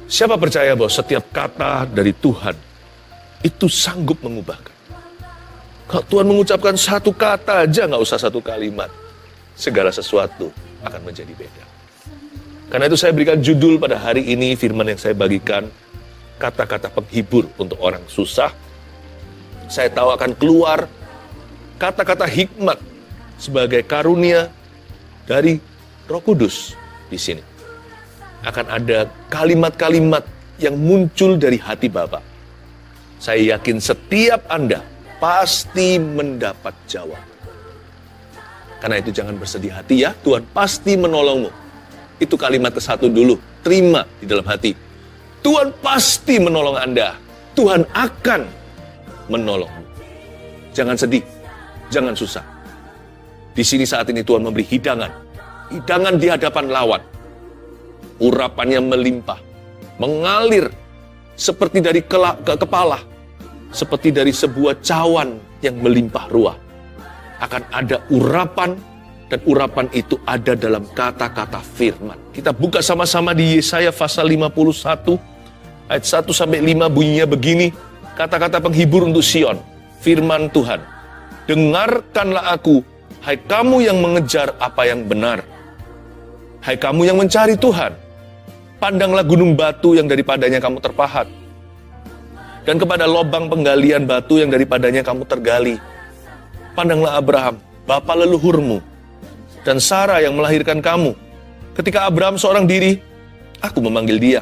Siapa percaya bahwa setiap kata dari Tuhan itu sanggup mengubahkan? Kalau Tuhan mengucapkan satu kata aja, nggak usah satu kalimat, segala sesuatu akan menjadi beda. Karena itu saya berikan judul pada hari ini, firman yang saya bagikan, kata-kata penghibur untuk orang susah. Saya tahu akan keluar kata-kata hikmat sebagai karunia dari Roh Kudus di sini. Akan ada kalimat-kalimat yang muncul dari hati Bapa. Saya yakin setiap Anda pasti mendapat jawab. Karena itu jangan bersedih hati ya, Tuhan pasti menolongmu. Itu kalimat ke-1 dulu, terima di dalam hati. Tuhan pasti menolong Anda. Tuhan akan menolongmu. Jangan sedih, jangan susah. Di sini saat ini Tuhan memberi hidangan. Hidangan di hadapan lawan. Urapannya melimpah, mengalir seperti dari ke kepala, seperti dari sebuah cawan yang melimpah ruah. Akan ada urapan, dan urapan itu ada dalam kata-kata firman. Kita buka sama-sama di Yesaya pasal 51, ayat 1-5 bunyinya begini, kata-kata penghibur untuk Sion, firman Tuhan. Dengarkanlah aku, hai kamu yang mengejar apa yang benar. Hai kamu yang mencari Tuhan, pandanglah gunung batu yang daripadanya kamu terpahat, dan kepada lobang penggalian batu yang daripadanya kamu tergali. Pandanglah Abraham, bapa leluhurmu, dan Sarah yang melahirkan kamu. Ketika Abraham seorang diri, aku memanggil dia.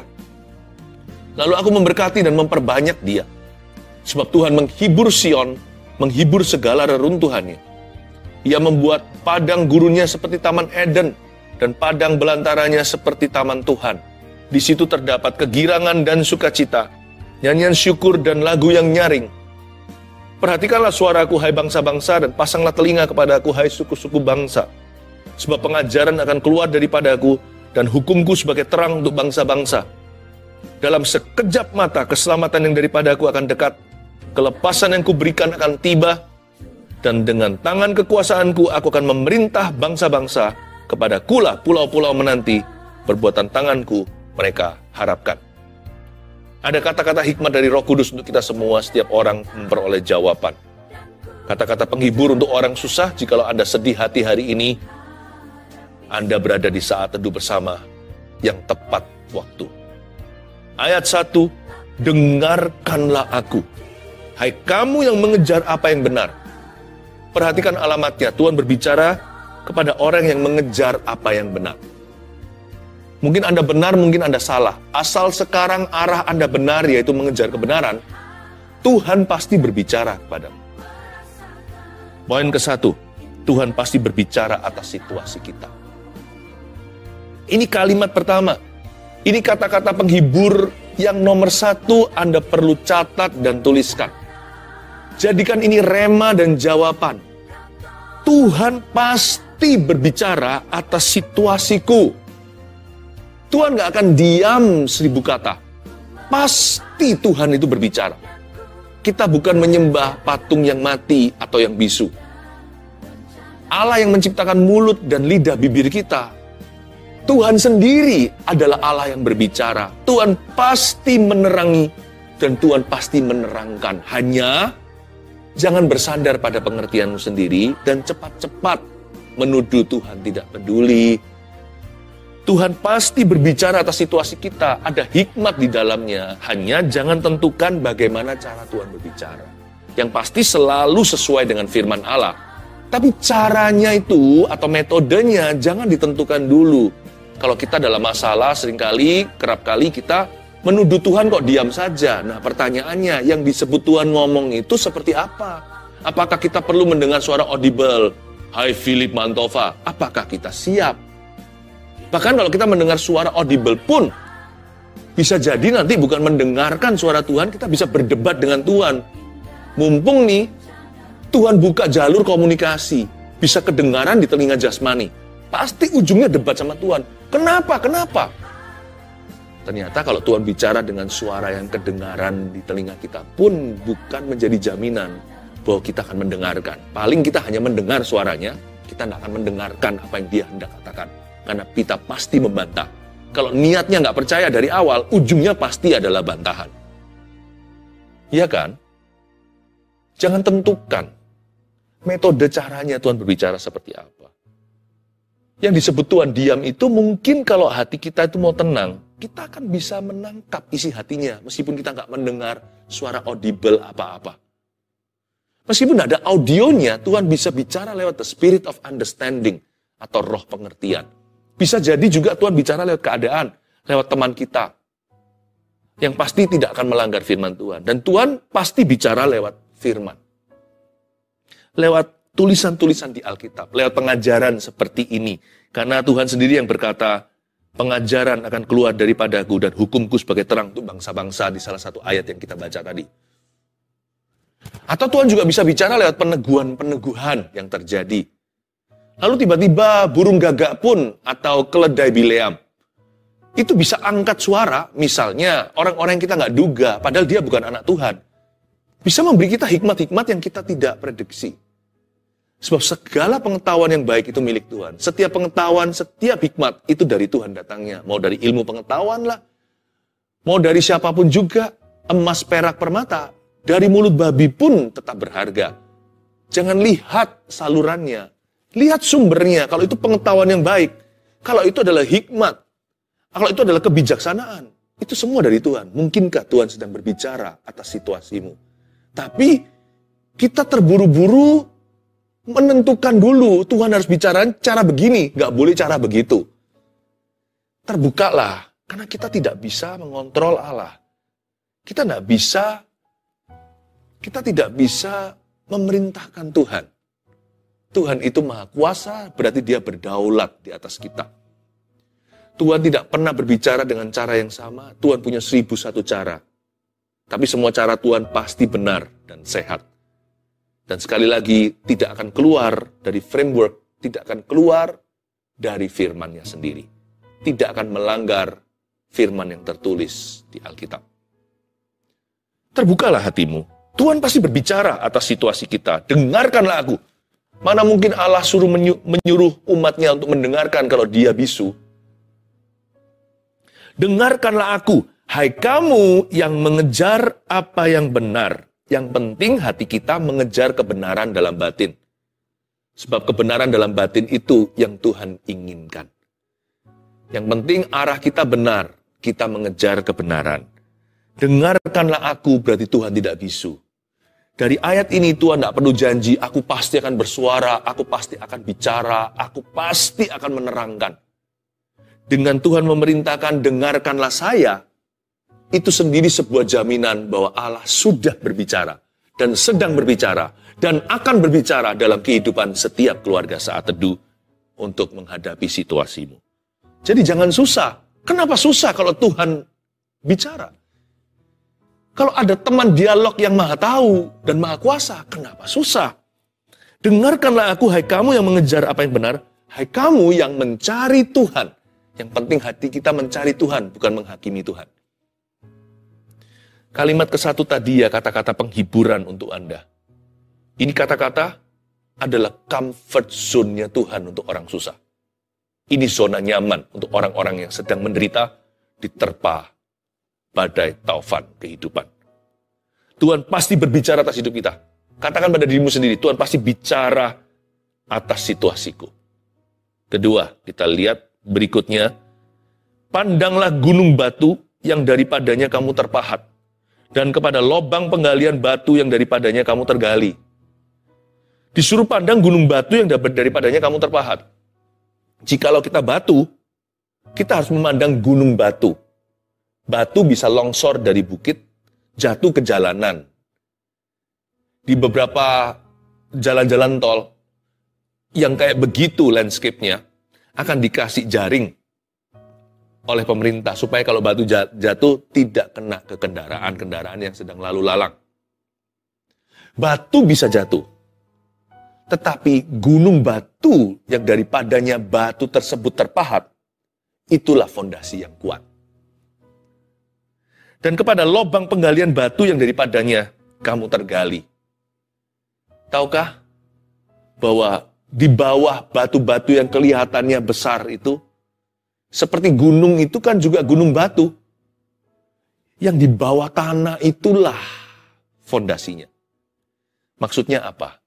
Lalu aku memberkati dan memperbanyak dia. Sebab Tuhan menghibur Sion, menghibur segala reruntuhannya. Ia membuat padang gurunnya seperti Taman Eden, dan padang belantaranya seperti Taman Tuhan. Di situ terdapat kegirangan dan sukacita, nyanyian syukur dan lagu yang nyaring. Perhatikanlah suaraku, hai bangsa-bangsa, dan pasanglah telinga kepadaku, hai suku-suku bangsa. Sebab pengajaran akan keluar daripadaku, dan hukumku sebagai terang untuk bangsa-bangsa. Dalam sekejap mata, keselamatan yang daripadaku akan dekat, kelepasan yang kuberikan akan tiba, dan dengan tangan kekuasaanku aku akan memerintah bangsa-bangsa, kepadakulah pulau-pulau menanti, perbuatan tanganku mereka harapkan. Ada kata-kata hikmat dari Roh Kudus untuk kita semua, setiap orang memperoleh jawaban. Kata-kata penghibur untuk orang susah, jikalau Anda sedih hati hari ini, Anda berada di saat teduh bersama yang tepat waktu. Ayat 1, dengarkanlah aku, hai kamu yang mengejar apa yang benar. Perhatikan alamatnya, Tuhan berbicara kepada orang yang mengejar apa yang benar. Mungkin Anda benar, mungkin Anda salah. Asal sekarang arah Anda benar, yaitu mengejar kebenaran, Tuhan pasti berbicara kepadamu. Poin ke-1, Tuhan pasti berbicara atas situasi kita. Ini kalimat pertama. Ini kata-kata penghibur yang nomor 1 Anda perlu catat dan tuliskan. Jadikan ini rema dan jawaban. Tuhan pasti berbicara atas situasiku. Tuhan gak akan diam 1000 kata. Pasti Tuhan itu berbicara. Kita bukan menyembah patung yang mati atau yang bisu. Allah yang menciptakan mulut dan lidah bibir kita. Tuhan sendiri adalah Allah yang berbicara. Tuhan pasti menerangi dan Tuhan pasti menerangkan. Hanya jangan bersandar pada pengertianmu sendiri dan cepat-cepat menuduh Tuhan tidak peduli. Tuhan pasti berbicara atas situasi kita. Ada hikmat di dalamnya. Hanya jangan tentukan bagaimana cara Tuhan berbicara. Yang pasti selalu sesuai dengan firman Allah. Tapi caranya itu atau metodenya jangan ditentukan dulu. Kalau kita dalam masalah seringkali, kerap kali kita menuduh Tuhan kok diam saja. Nah pertanyaannya, yang disebut Tuhan ngomong itu seperti apa? Apakah kita perlu mendengar suara audible? Hai Philip Mantova, apakah kita siap? Bahkan kalau kita mendengar suara audible pun, bisa jadi nanti bukan mendengarkan suara Tuhan, kita bisa berdebat dengan Tuhan. Mumpung nih, Tuhan buka jalur komunikasi, bisa kedengaran di telinga jasmani. Pasti ujungnya debat sama Tuhan. Kenapa? Kenapa? Ternyata kalau Tuhan bicara dengan suara yang kedengaran di telinga kita pun bukan menjadi jaminan bahwa kita akan mendengarkan. Paling kita hanya mendengar suaranya, kita tidak akan mendengarkan apa yang dia hendak katakan. Karena kita pasti membantah. Kalau niatnya nggak percaya dari awal, ujungnya pasti adalah bantahan. Iya kan? Jangan tentukan metode caranya Tuhan berbicara seperti apa. Yang disebut Tuhan diam itu mungkin kalau hati kita itu mau tenang, kita akan bisa menangkap isi hatinya, meskipun kita nggak mendengar suara audible apa-apa. Meskipun ada audionya, Tuhan bisa bicara lewat the spirit of understanding, atau roh pengertian. Bisa jadi juga Tuhan bicara lewat keadaan, lewat teman kita, yang pasti tidak akan melanggar firman Tuhan. Dan Tuhan pasti bicara lewat firman. Lewat tulisan-tulisan di Alkitab, lewat pengajaran seperti ini. Karena Tuhan sendiri yang berkata, pengajaran akan keluar daripadaku dan hukumku sebagai terang untuk bangsa-bangsa di salah satu ayat yang kita baca tadi. Atau Tuhan juga bisa bicara lewat peneguhan-peneguhan yang terjadi. Lalu tiba-tiba burung gagak pun atau keledai Bileam itu bisa angkat suara, misalnya orang-orang yang kita nggak duga, padahal dia bukan anak Tuhan. Bisa memberi kita hikmat-hikmat yang kita tidak prediksi. Sebab segala pengetahuan yang baik itu milik Tuhan. Setiap pengetahuan, setiap hikmat itu dari Tuhan datangnya. Mau dari ilmu pengetahuan lah, mau dari siapapun juga, emas, perak, permata, dari mulut babi pun tetap berharga. Jangan lihat salurannya, lihat sumbernya. Kalau itu pengetahuan yang baik, kalau itu adalah hikmat, kalau itu adalah kebijaksanaan, itu semua dari Tuhan. Mungkinkah Tuhan sedang berbicara atas situasimu? Tapi kita terburu-buru menentukan dulu, Tuhan harus bicara cara begini, nggak boleh cara begitu. Terbukalah, karena kita tidak bisa mengontrol Allah. Kita tidak bisa memerintahkan Tuhan. Tuhan itu maha kuasa, berarti dia berdaulat di atas kita. Tuhan tidak pernah berbicara dengan cara yang sama. Tuhan punya 1001 cara. Tapi semua cara Tuhan pasti benar dan sehat. Dan sekali lagi, tidak akan keluar dari framework, tidak akan keluar dari firman-Nya sendiri. Tidak akan melanggar firman yang tertulis di Alkitab. Terbukalah hatimu. Tuhan pasti berbicara atas situasi kita. Dengarkanlah aku. Mana mungkin Allah suruh menyuruh umatnya untuk mendengarkan kalau dia bisu. Dengarkanlah aku, hai kamu yang mengejar apa yang benar. Yang penting hati kita mengejar kebenaran dalam batin. Sebab kebenaran dalam batin itu yang Tuhan inginkan. Yang penting arah kita benar, kita mengejar kebenaran. Dengarkanlah aku, berarti Tuhan tidak bisu. Dari ayat ini Tuhan tidak perlu janji, aku pasti akan bersuara, aku pasti akan bicara, aku pasti akan menerangkan. Dengan Tuhan memerintahkan, dengarkanlah saya, itu sendiri sebuah jaminan bahwa Allah sudah berbicara, dan sedang berbicara, dan akan berbicara dalam kehidupan setiap keluarga saat teduh untuk menghadapi situasimu. Jadi jangan susah. Kenapa susah kalau Tuhan bicara? Kalau ada teman dialog yang maha tahu dan maha kuasa, kenapa susah? Dengarkanlah aku, hai kamu yang mengejar apa yang benar, hai kamu yang mencari Tuhan. Yang penting hati kita mencari Tuhan, bukan menghakimi Tuhan. Kalimat ke-1 tadi ya, kata-kata penghiburan untuk Anda. Ini kata-kata adalah comfort zone-nya Tuhan untuk orang susah. Ini zona nyaman untuk orang-orang yang sedang menderita, diterpa badai taufan kehidupan. Tuhan pasti berbicara atas hidup kita. Katakan pada dirimu sendiri, Tuhan pasti bicara atas situasiku. Kedua, kita lihat berikutnya. Pandanglah gunung batu yang daripadanya kamu terpahat, dan kepada lobang penggalian batu yang daripadanya kamu tergali. Disuruh pandang gunung batu yang daripadanya kamu terpahat. Jikalau kita batu, kita harus memandang gunung batu. Batu bisa longsor dari bukit, jatuh ke jalanan. Di beberapa jalan-jalan tol, yang kayak begitu landscape-nya, akan dikasih jaring oleh pemerintah, supaya kalau batu jatuh, tidak kena ke kendaraan-kendaraan yang sedang lalu lalang. Batu bisa jatuh, tetapi gunung batu yang daripadanya batu tersebut terpahat, itulah fondasi yang kuat. Dan kepada lobang penggalian batu yang daripadanya kamu tergali. Tahukah bahwa di bawah batu-batu yang kelihatannya besar itu, Seperti gunung itu kan juga gunung batu. Yang di bawah tanah itulah fondasinya. Maksudnya apa?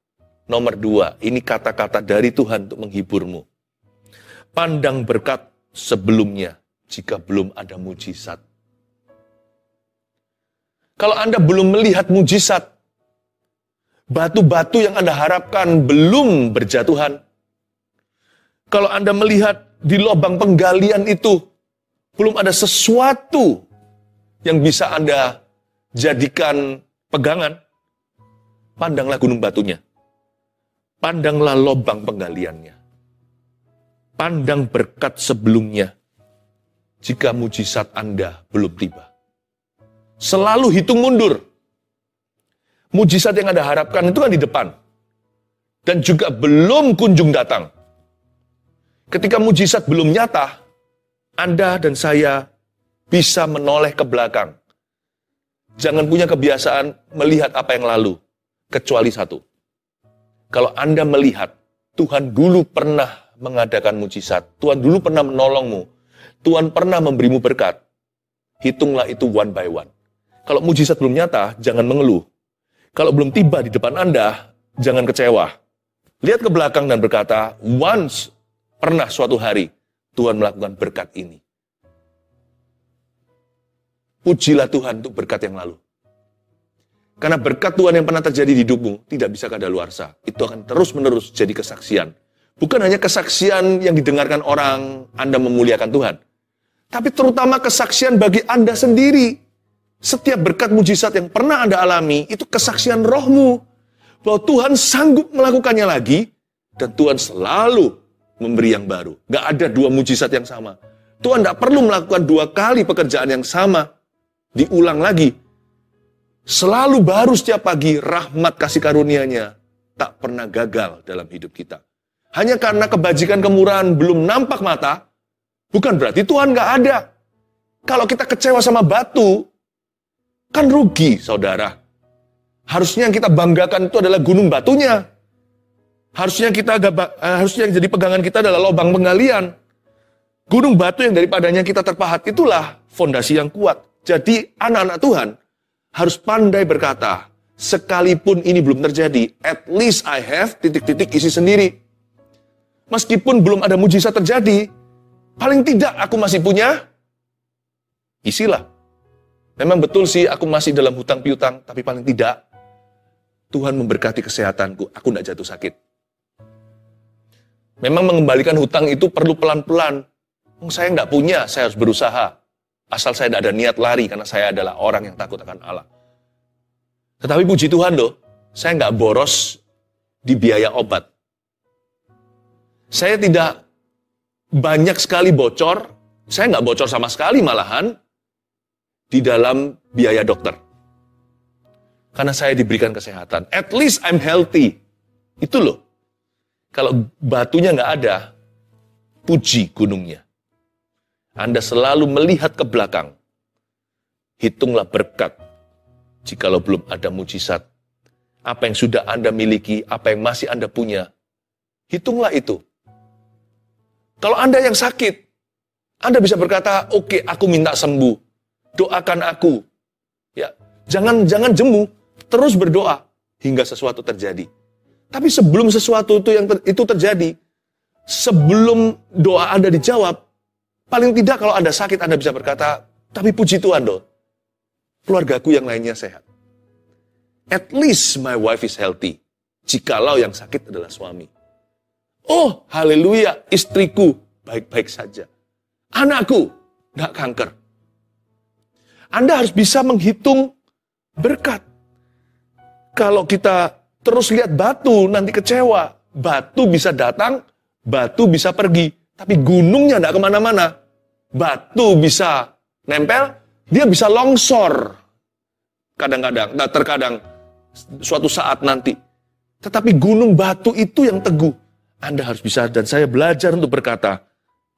Nomor 2, ini kata-kata dari Tuhan untuk menghiburmu. Pandang berkat sebelumnya jika belum ada mujizat. Kalau Anda belum melihat mujizat, batu-batu yang Anda harapkan belum berjatuhan. Kalau Anda melihat di lubang penggalian itu, belum ada sesuatu yang bisa Anda jadikan pegangan, pandanglah gunung batunya. Pandanglah lubang penggaliannya. Pandang berkat sebelumnya, jika mujizat Anda belum tiba. Selalu hitung mundur. Mujizat yang Anda harapkan itu kan di depan. Dan juga belum kunjung datang. Ketika mujizat belum nyata, Anda dan saya bisa menoleh ke belakang. Jangan punya kebiasaan melihat apa yang lalu. Kecuali satu. Kalau Anda melihat, Tuhan dulu pernah mengadakan mujizat. Tuhan dulu pernah menolongmu. Tuhan pernah memberimu berkat. Hitunglah itu one by one. Kalau mujizat belum nyata, jangan mengeluh. Kalau belum tiba di depan Anda, jangan kecewa. Lihat ke belakang dan berkata, once, pernah suatu hari, Tuhan melakukan berkat ini. Pujilah Tuhan untuk berkat yang lalu. Karena berkat Tuhan yang pernah terjadi di hidupmu, tidak bisa kadaluarsa. Itu akan terus-menerus jadi kesaksian. Bukan hanya kesaksian yang didengarkan orang, Anda memuliakan Tuhan. Tapi terutama kesaksian bagi Anda sendiri. Setiap berkat mujizat yang pernah Anda alami, itu kesaksian rohmu. Bahwa Tuhan sanggup melakukannya lagi, dan Tuhan selalu memberi yang baru. Gak ada 2 mujizat yang sama. Tuhan tidak perlu melakukan 2 kali pekerjaan yang sama. Diulang lagi. Selalu baru setiap pagi, rahmat kasih karunia-Nya tak pernah gagal dalam hidup kita. Hanya karena kebajikan kemurahan belum nampak mata, bukan berarti Tuhan gak ada. Kalau kita kecewa sama batu, kan rugi, saudara. Harusnya yang kita banggakan itu adalah gunung batunya. Harusnya yang jadi pegangan kita adalah lubang penggalian. Gunung batu yang daripadanya kita terpahat itulah fondasi yang kuat. Jadi anak-anak Tuhan harus pandai berkata, sekalipun ini belum terjadi, at least I have ... isi sendiri. Meskipun belum ada mujizat terjadi, paling tidak aku masih punya, isilah. Memang betul sih aku masih dalam hutang piutang, tapi paling tidak Tuhan memberkati kesehatanku, aku tidak jatuh sakit. Memang mengembalikan hutang itu perlu pelan-pelan. Saya nggak punya, saya harus berusaha. Asal saya tidak ada niat lari, karena saya adalah orang yang takut akan Allah. Tetapi puji Tuhan loh, saya nggak boros di biaya obat. Saya tidak banyak sekali bocor, saya nggak bocor sama sekali malahan, di dalam biaya dokter. Karena saya diberikan kesehatan. At least I'm healthy. Itu loh. Kalau batunya nggak ada, puji gunungnya. Anda selalu melihat ke belakang. Hitunglah berkat. Jikalau belum ada mujizat. Apa yang sudah Anda miliki, apa yang masih Anda punya. Hitunglah itu. Kalau Anda yang sakit, Anda bisa berkata, oke, aku minta sembuh. Doakan aku. Ya, jangan jemu, terus berdoa hingga sesuatu terjadi. Tapi sebelum sesuatu itu terjadi, sebelum doa Anda dijawab, paling tidak kalau Anda sakit Anda bisa berkata, tapi puji Tuhan loh, keluargaku yang lainnya sehat. At least my wife is healthy. Jikalau yang sakit adalah suami. Oh, haleluya, istriku baik-baik saja. Anakku nggak kanker. Anda harus bisa menghitung berkat. Kalau kita terus lihat batu, nanti kecewa. Batu bisa datang, batu bisa pergi. Tapi gunungnya tidak kemana-mana. Batu bisa nempel, dia bisa longsor. Kadang-kadang, terkadang suatu saat nanti. Tetapi gunung batu itu yang teguh. Anda harus bisa, dan saya belajar untuk berkata,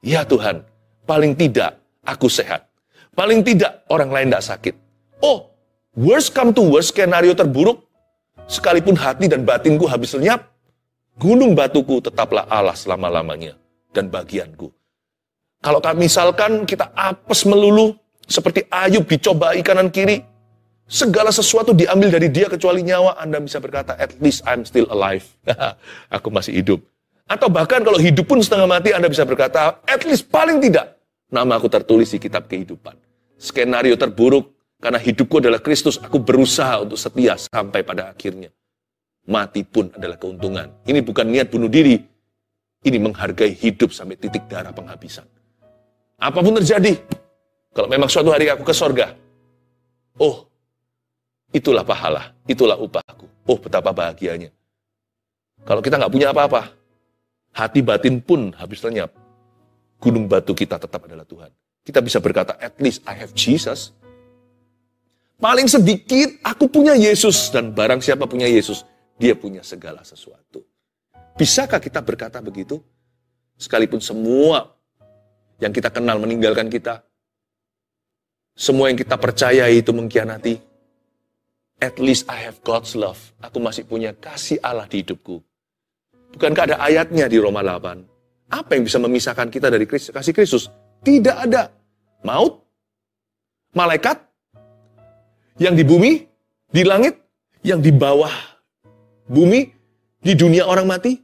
ya Tuhan, paling tidak aku sehat. Paling tidak orang lain tidak sakit. Oh, worst come to worst, skenario terburuk, sekalipun hati dan batinku habis lenyap, gunung batuku tetaplah Allah selama-lamanya dan bagianku. Kalau misalkan kita apes melulu, seperti Ayub dicobai kanan kiri, segala sesuatu diambil dari dia kecuali nyawa, Anda bisa berkata, at least I'm still alive. Aku masih hidup. Atau bahkan kalau hidup pun setengah mati, Anda bisa berkata, at least paling tidak, nama aku tertulis di kitab kehidupan. Skenario terburuk, karena hidupku adalah Kristus, aku berusaha untuk setia sampai pada akhirnya. Mati pun adalah keuntungan. Ini bukan niat bunuh diri, ini menghargai hidup sampai titik darah penghabisan. Apapun terjadi, kalau memang suatu hari aku ke sorga, oh, itulah pahala, itulah upahku. Oh, betapa bahagianya. Kalau kita nggak punya apa-apa, hati batin pun habis lenyap. Gunung batu kita tetap adalah Tuhan. Kita bisa berkata, at least I have Jesus. Paling sedikit, aku punya Yesus. Dan barang siapa punya Yesus, dia punya segala sesuatu. Bisakah kita berkata begitu? Sekalipun semua yang kita kenal meninggalkan kita, semua yang kita percaya itu mengkhianati, at least I have God's love. Aku masih punya kasih Allah di hidupku. Bukankah ada ayatnya di Roma 8? Apa yang bisa memisahkan kita dari kasih Kristus? Tidak ada. Maut, malaikat, yang di bumi, di langit, yang di bawah bumi, di dunia orang mati.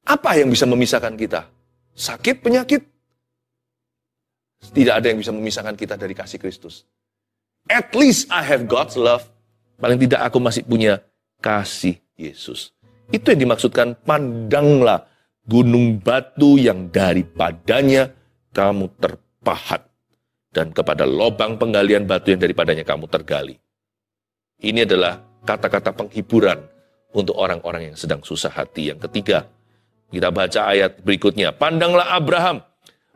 Apa yang bisa memisahkan kita? Sakit, penyakit? Tidak ada yang bisa memisahkan kita dari kasih Kristus. At least I have God's love. Paling tidak aku masih punya kasih Yesus. Itu yang dimaksudkan, pandanglah gunung batu yang daripadanya kamu terpahat. Dan kepada lobang penggalian batu yang daripadanya kamu tergali. Ini adalah kata-kata penghiburan untuk orang-orang yang sedang susah hati. Yang ketiga, kita baca ayat berikutnya. Pandanglah Abraham,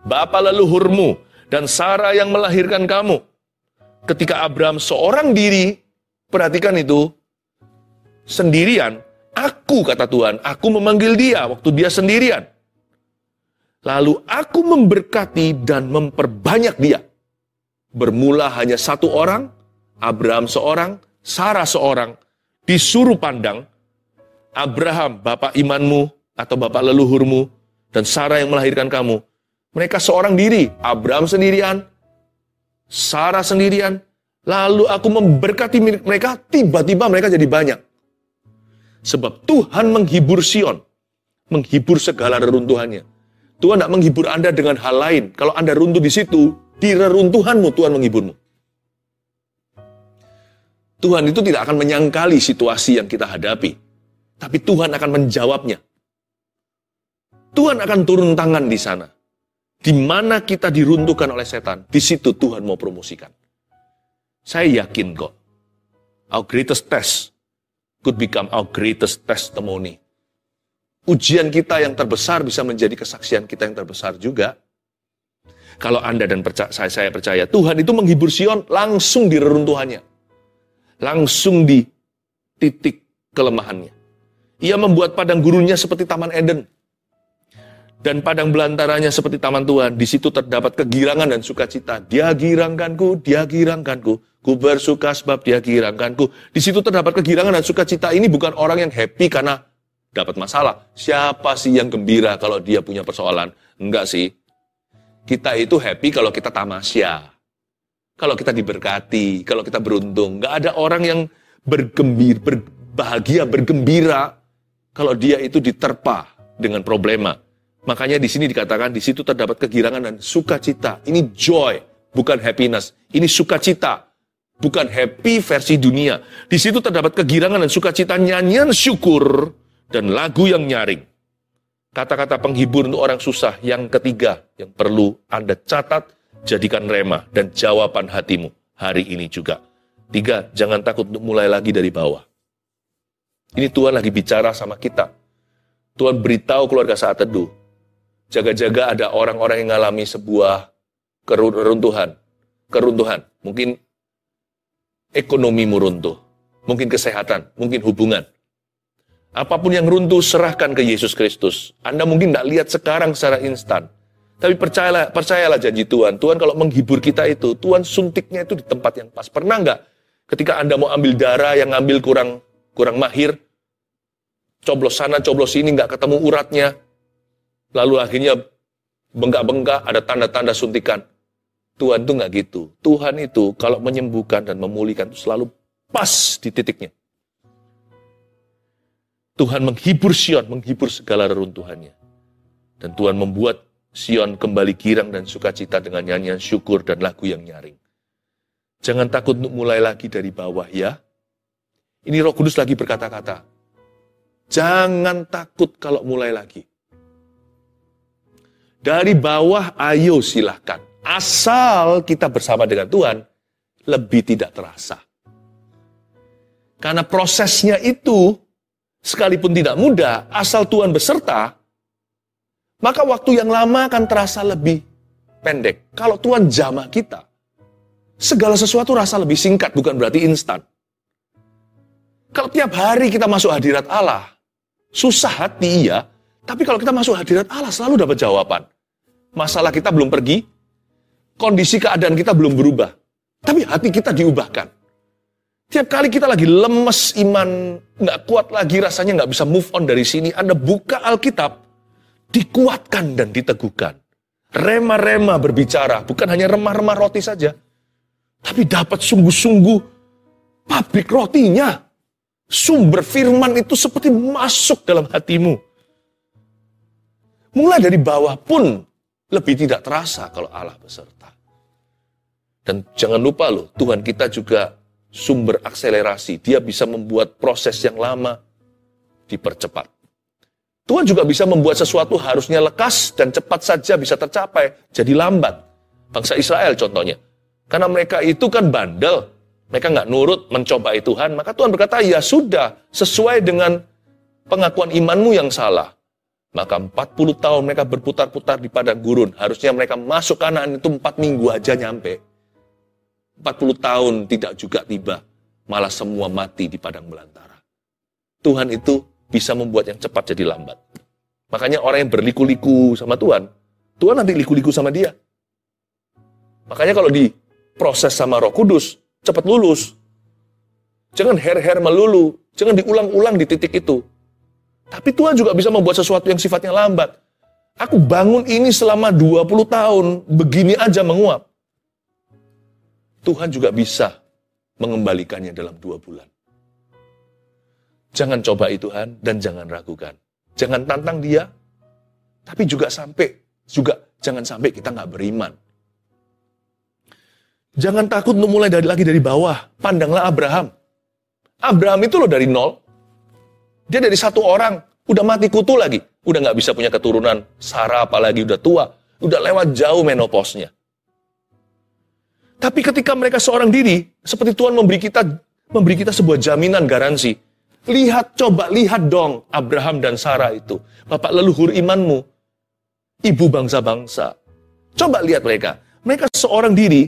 bapa leluhurmu, dan Sarah yang melahirkan kamu. Ketika Abraham seorang diri, perhatikan itu, sendirian, aku, kata Tuhan, aku memanggil dia waktu dia sendirian. Lalu aku memberkati dan memperbanyak dia. Bermula hanya satu orang, Abraham seorang, Sarah seorang, disuruh pandang, Abraham, bapak imanmu, atau bapak leluhurmu, dan Sarah yang melahirkan kamu. Mereka seorang diri, Abraham sendirian, Sarah sendirian, lalu aku memberkati mereka, tiba-tiba mereka jadi banyak. Sebab Tuhan menghibur Sion, menghibur segala reruntuhannya. Tuhan tidak menghibur Anda dengan hal lain. Kalau Anda runtuh di situ, di reruntuhanmu Tuhan menghiburmu. Tuhan itu tidak akan menyangkali situasi yang kita hadapi, tapi Tuhan akan menjawabnya. Tuhan akan turun tangan di sana. Di mana kita diruntuhkan oleh setan, di situ Tuhan mau promosikan. Saya yakin kok, our greatest test could become our greatest testimony. Ujian kita yang terbesar bisa menjadi kesaksian kita yang terbesar juga. Kalau Anda dan saya percaya, Tuhan itu menghibur Sion langsung di reruntuhannya. Langsung di titik kelemahannya. Ia membuat padang gurunnya seperti Taman Eden. Dan padang belantaranya seperti taman Tuhan. Di situ terdapat kegirangan dan sukacita. Dia girangkanku, dia girangkanku. Ku bersuka sebab dia girangkanku. Di situ terdapat kegirangan dan sukacita. Ini bukan orang yang happy karena dapat masalah. Siapa sih yang gembira kalau dia punya persoalan? Enggak sih. Kita itu happy kalau kita tamasya. Kalau kita diberkati, kalau kita beruntung. Enggak ada orang yang berbahagia, bergembira kalau dia itu diterpa dengan problema. Makanya di sini dikatakan, di situ terdapat kegirangan dan sukacita. Ini joy, bukan happiness. Ini sukacita, bukan happy versi dunia. Di situ terdapat kegirangan dan sukacita, nyanyian syukur, dan lagu yang nyaring. Kata-kata penghibur untuk orang susah. Yang ketiga, yang perlu Anda catat, jadikan rema dan jawaban hatimu hari ini juga. 3, jangan takut untuk mulai lagi dari bawah. Ini Tuhan lagi bicara sama kita. Tuhan beritahu keluarga Saat Teduh. Jaga-jaga ada orang-orang yang mengalami sebuah keruntuhan. Mungkin ekonomimu runtuh. Mungkin kesehatan, mungkin hubungan. Apapun yang runtuh, serahkan ke Yesus Kristus. Anda mungkin tidak lihat sekarang secara instan. Tapi percayalah janji Tuhan. Tuhan kalau menghibur kita itu, Tuhan suntiknya itu di tempat yang pas. Pernah nggak ketika Anda mau ambil darah yang ngambil kurang mahir, coblos sana, coblos sini, nggak ketemu uratnya, lalu akhirnya bengkak-bengkak, ada tanda-tanda suntikan. Tuhan itu nggak gitu. Tuhan itu kalau menyembuhkan dan memulihkan itu selalu pas di titiknya. Tuhan menghibur Sion, menghibur segala reruntuhannya. Dan Tuhan membuat Sion kembali girang dan sukacita dengan nyanyian syukur dan lagu yang nyaring. Jangan takut untuk mulai lagi dari bawah ya. Ini Roh Kudus lagi berkata-kata. Jangan takut kalau mulai lagi. Dari bawah ayo silahkan. Asal kita bersama dengan Tuhan, lebih tidak terasa. Karena prosesnya itu, sekalipun tidak mudah, asal Tuhan beserta, maka waktu yang lama akan terasa lebih pendek. Kalau Tuhan jamah kita, segala sesuatu rasa lebih singkat, bukan berarti instan. Kalau tiap hari kita masuk hadirat Allah, susah hati iya, tapi kalau kita masuk hadirat Allah selalu dapat jawaban. Masalah kita belum pergi, kondisi keadaan kita belum berubah, tapi hati kita diubahkan. Tiap kali kita lagi lemes iman, nggak kuat lagi rasanya nggak bisa move on dari sini, Anda buka Alkitab, dikuatkan dan diteguhkan. Rema-rema berbicara, bukan hanya remah-remah roti saja, tapi dapat sungguh-sungguh pabrik rotinya. Sumber firman itu seperti masuk dalam hatimu. Mulai dari bawah pun lebih tidak terasa kalau Allah beserta. Dan jangan lupa loh, Tuhan kita juga sumber akselerasi. Dia bisa membuat proses yang lama dipercepat. Tuhan juga bisa membuat sesuatu harusnya lekas dan cepat saja bisa tercapai, jadi lambat. Bangsa Israel contohnya. Karena mereka itu kan bandel, mereka nggak nurut mencobai Tuhan, maka Tuhan berkata, ya sudah, sesuai dengan pengakuan imanmu yang salah. Maka 40 tahun mereka berputar-putar di padang gurun. Harusnya mereka masuk Kanaan itu 4 minggu aja nyampe. 40 tahun tidak juga tiba. Malah semua mati di padang belantara. Tuhan itu bisa membuat yang cepat jadi lambat. Makanya orang yang berliku-liku sama Tuhan, Tuhan nanti liku-liku sama dia. Makanya kalau diproses sama Roh Kudus, cepat lulus. Jangan her-her melulu. Jangan diulang-ulang di titik itu. Tapi Tuhan juga bisa membuat sesuatu yang sifatnya lambat. Aku bangun ini selama 20 tahun, begini aja menguap. Tuhan juga bisa mengembalikannya dalam 2 bulan. Jangan cobai Tuhan dan jangan ragukan. Jangan tantang dia, tapi juga jangan sampai kita nggak beriman. Jangan takut untuk mulai lagi dari bawah. Pandanglah Abraham. Abraham itu loh dari nol. Dia dari satu orang, udah mati kutu lagi. Udah nggak bisa punya keturunan. Sarah apalagi udah tua. Udah lewat jauh menopausnya. Tapi ketika mereka seorang diri, seperti Tuhan memberi kita sebuah jaminan garansi. Coba lihat dong Abraham dan Sarah itu. Bapak leluhur imanmu. Ibu bangsa-bangsa. Coba lihat mereka. Mereka seorang diri,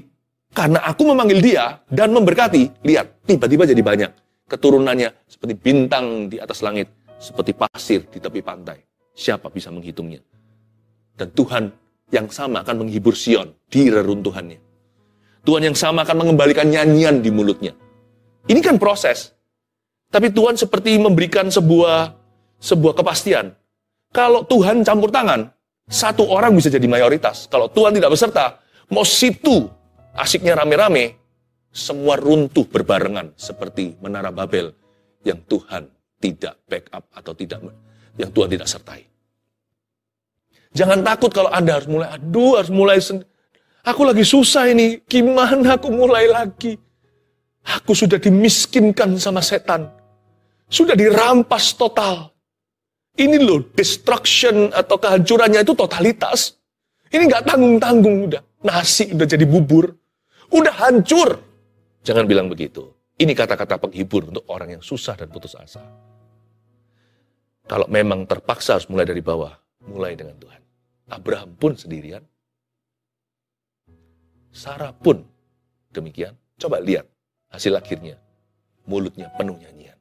karena aku memanggil dia dan memberkati. Lihat, tiba-tiba jadi banyak. Keturunannya seperti bintang di atas langit, seperti pasir di tepi pantai. Siapa bisa menghitungnya? Dan Tuhan yang sama akan menghibur Sion di reruntuhannya. Tuhan yang sama akan mengembalikan nyanyian di mulutnya. Ini kan proses. Tapi Tuhan seperti memberikan sebuah kepastian. Kalau Tuhan campur tangan, satu orang bisa jadi mayoritas. Kalau Tuhan tidak beserta, mau situ asiknya rame-rame, semua runtuh berbarengan seperti Menara Babel yang Tuhan tidak backup atau yang Tuhan tidak sertai. Jangan takut kalau Anda harus mulai, aku lagi susah ini, gimana aku mulai lagi? Aku sudah dimiskinkan sama setan, sudah dirampas total. Ini loh, destruction atau kehancurannya itu totalitas. Ini nggak tanggung-tanggung udah, nasi udah jadi bubur, udah hancur. Jangan bilang begitu. Ini kata-kata penghibur untuk orang yang susah dan putus asa. Kalau memang terpaksa harus mulai dari bawah, mulai dengan Tuhan. Abraham pun sendirian. Sarah pun demikian. Coba lihat hasil akhirnya. Mulutnya penuh nyanyian.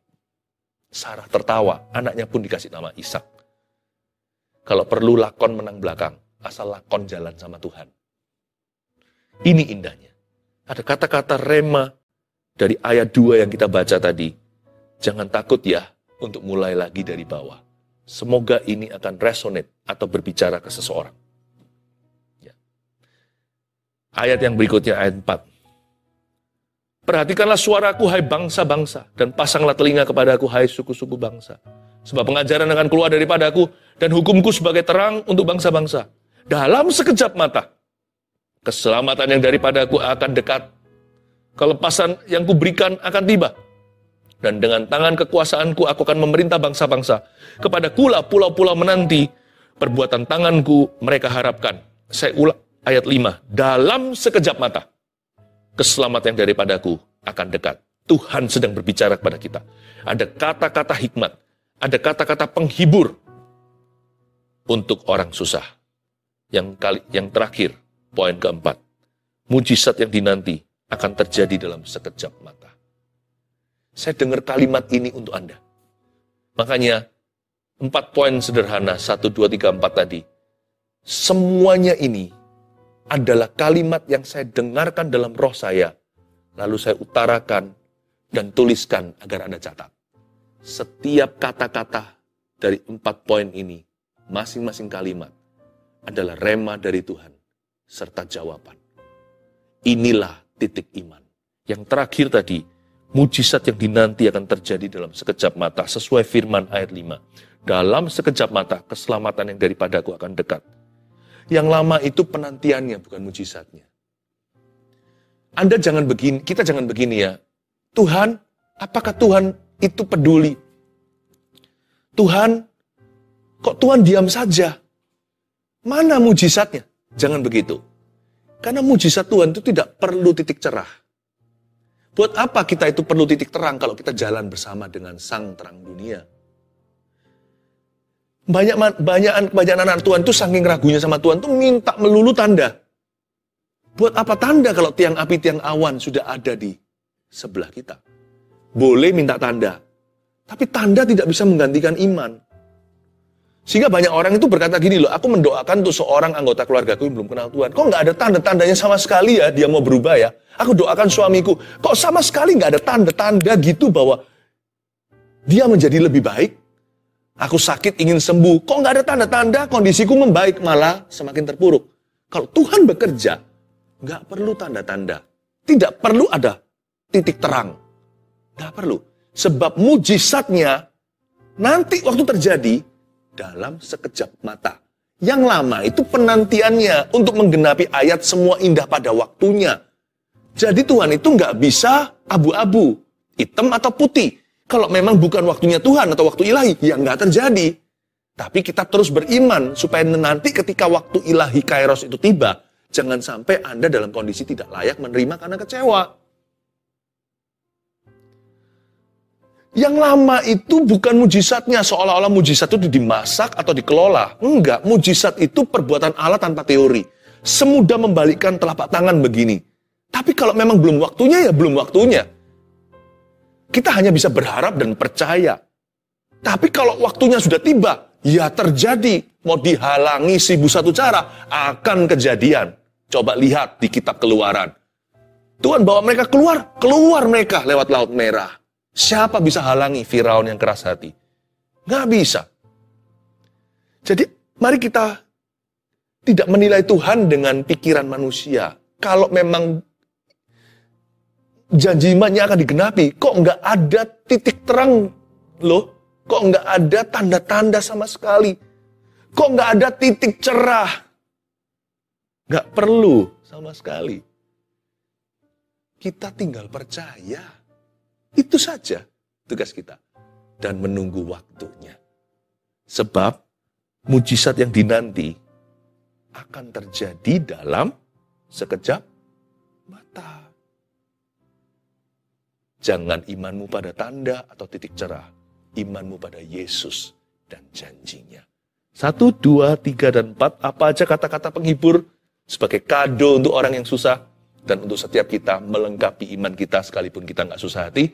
Sarah tertawa, anaknya pun dikasih nama Ishak. Kalau perlu lakon menang belakang, asal lakon jalan sama Tuhan. Ini indahnya. Ada kata-kata rema dari ayat 2 yang kita baca tadi. Jangan takut ya untuk mulai lagi dari bawah. Semoga ini akan resonate atau berbicara ke seseorang. Ayat yang berikutnya, ayat 4. Perhatikanlah suaraku, hai bangsa-bangsa, dan pasanglah telinga kepadaku, hai suku-suku bangsa. Sebab pengajaran akan keluar daripadaku, dan hukumku sebagai terang untuk bangsa-bangsa. Dalam sekejap mata, keselamatan yang daripadaku akan dekat. Kelepasan yang kuberikan akan tiba. Dan dengan tangan kekuasaanku aku akan memerintah bangsa-bangsa. Kepada kula pulau-pulau menanti, perbuatan tanganku mereka harapkan. Saya ulang ayat 5. Dalam sekejap mata, keselamatan yang daripadaku akan dekat. Tuhan sedang berbicara kepada kita. Ada kata-kata hikmat, ada kata-kata penghibur untuk orang susah. Yang terakhir, poin keempat, mujizat yang dinanti akan terjadi dalam sekejap mata. Saya dengar kalimat ini untuk Anda. Makanya 4 poin sederhana, 1, 2, 3, 4 tadi. Semuanya ini adalah kalimat yang saya dengarkan dalam roh saya, lalu saya utarakan dan tuliskan agar Anda catat. Setiap kata-kata dari 4 poin ini, masing-masing kalimat adalah rema dari Tuhan, serta jawaban. Inilah titik iman. Yang terakhir tadi, mujizat yang dinanti akan terjadi dalam sekejap mata, sesuai firman ayat 5. Dalam sekejap mata, keselamatan yang daripadaku akan dekat. Yang lama itu penantiannya, bukan mujizatnya. Kita jangan begini ya. Tuhan, apakah Tuhan itu peduli? Tuhan, kok Tuhan diam saja? Mana mujizatnya? Jangan begitu. Karena mujizat Tuhan itu tidak perlu titik cerah. Buat apa kita itu perlu titik terang kalau kita jalan bersama dengan Sang Terang Dunia? Banyak anak Tuhan itu saking ragunya sama Tuhan tuh minta melulu tanda. Buat apa tanda kalau tiang api, tiang awan sudah ada di sebelah kita? Boleh minta tanda, tapi tanda tidak bisa menggantikan iman. Sehingga banyak orang itu berkata gini loh, aku mendoakan untuk seorang anggota keluargaku yang belum kenal Tuhan. Kok nggak ada tanda-tandanya sama sekali ya dia mau berubah ya? Aku doakan suamiku, kok sama sekali nggak ada tanda-tanda gitu bahwa dia menjadi lebih baik? Aku sakit ingin sembuh, kok nggak ada tanda-tanda kondisiku membaik, malah semakin terpuruk. Kalau Tuhan bekerja, nggak perlu tanda-tanda. Tidak perlu ada titik terang. Nggak perlu. Sebab mujizatnya nanti waktu terjadi dalam sekejap mata. Yang lama itu penantiannya untuk menggenapi ayat semua indah pada waktunya. Jadi Tuhan itu nggak bisa abu-abu, hitam atau putih. Kalau memang bukan waktunya Tuhan atau waktu ilahi, ya nggak terjadi. Tapi kita terus beriman supaya nanti ketika waktu ilahi kairos itu tiba, jangan sampai Anda dalam kondisi tidak layak menerima karena kecewa. Yang lama itu bukan mujizatnya, seolah-olah mujizat itu dimasak atau dikelola. Enggak, mujizat itu perbuatan Allah tanpa teori. Semudah membalikkan telapak tangan begini. Tapi kalau memang belum waktunya, ya belum waktunya. Kita hanya bisa berharap dan percaya. Tapi kalau waktunya sudah tiba, ya terjadi. Mau dihalangi 1001 cara, akan kejadian. Coba lihat di kitab Keluaran. Tuhan bawa mereka keluar mereka lewat Laut Merah. Siapa bisa halangi Firaun yang keras hati? Nggak bisa. Jadi mari kita tidak menilai Tuhan dengan pikiran manusia. Kalau memang janji imannya akan digenapi, kok nggak ada titik terang loh? Kok nggak ada tanda-tanda sama sekali? Kok nggak ada titik cerah? Nggak perlu sama sekali. Kita tinggal percaya. Itu saja tugas kita. Dan menunggu waktunya. Sebab mujizat yang dinanti akan terjadi dalam sekejap mata. Jangan imanmu pada tanda atau titik cerah. Imanmu pada Yesus dan janjinya. 1, 2, 3, dan 4. Apa aja kata-kata penghibur sebagai kado untuk orang yang susah. Dan untuk setiap kita melengkapi iman kita sekalipun kita nggak susah hati.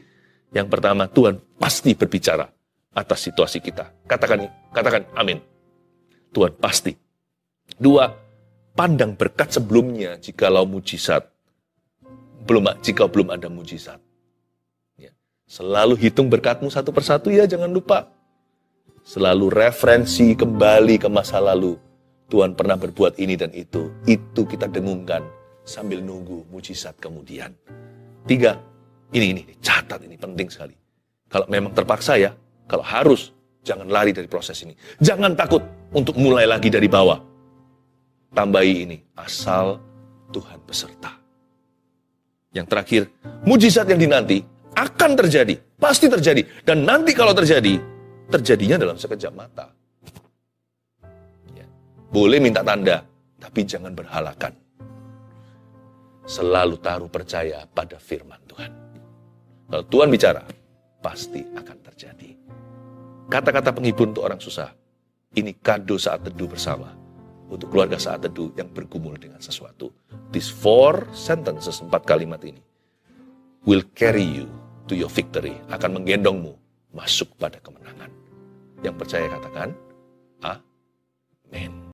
Yang pertama, Tuhan pasti berbicara atas situasi kita. Katakan amin. Tuhan pasti. 2, pandang berkat sebelumnya jika belum ada mujizat. Ya. Selalu hitung berkatmu satu persatu ya, jangan lupa. Selalu referensi kembali ke masa lalu. Tuhan pernah berbuat ini dan itu. Itu kita dengungkan sambil nunggu mujizat kemudian. 3, ini catat, ini penting sekali. Kalau memang terpaksa ya, kalau harus, jangan lari dari proses ini. Jangan takut untuk mulai lagi dari bawah. Tambahi ini, asal Tuhan beserta. Yang terakhir, mujizat yang dinanti akan terjadi, pasti terjadi. Dan nanti kalau terjadi, terjadinya dalam sekejap mata. Ya. Boleh minta tanda, tapi jangan berhalakan. Selalu taruh percaya pada firman Tuhan. Kalau Tuhan bicara, pasti akan terjadi. Kata-kata penghibur untuk orang susah, ini kado saat teduh bersama. Untuk keluarga saat teduh yang bergumul dengan sesuatu. These 4 sentences, 4 kalimat ini, will carry you to your victory. Akan menggendongmu masuk pada kemenangan. Yang percaya katakan, amin.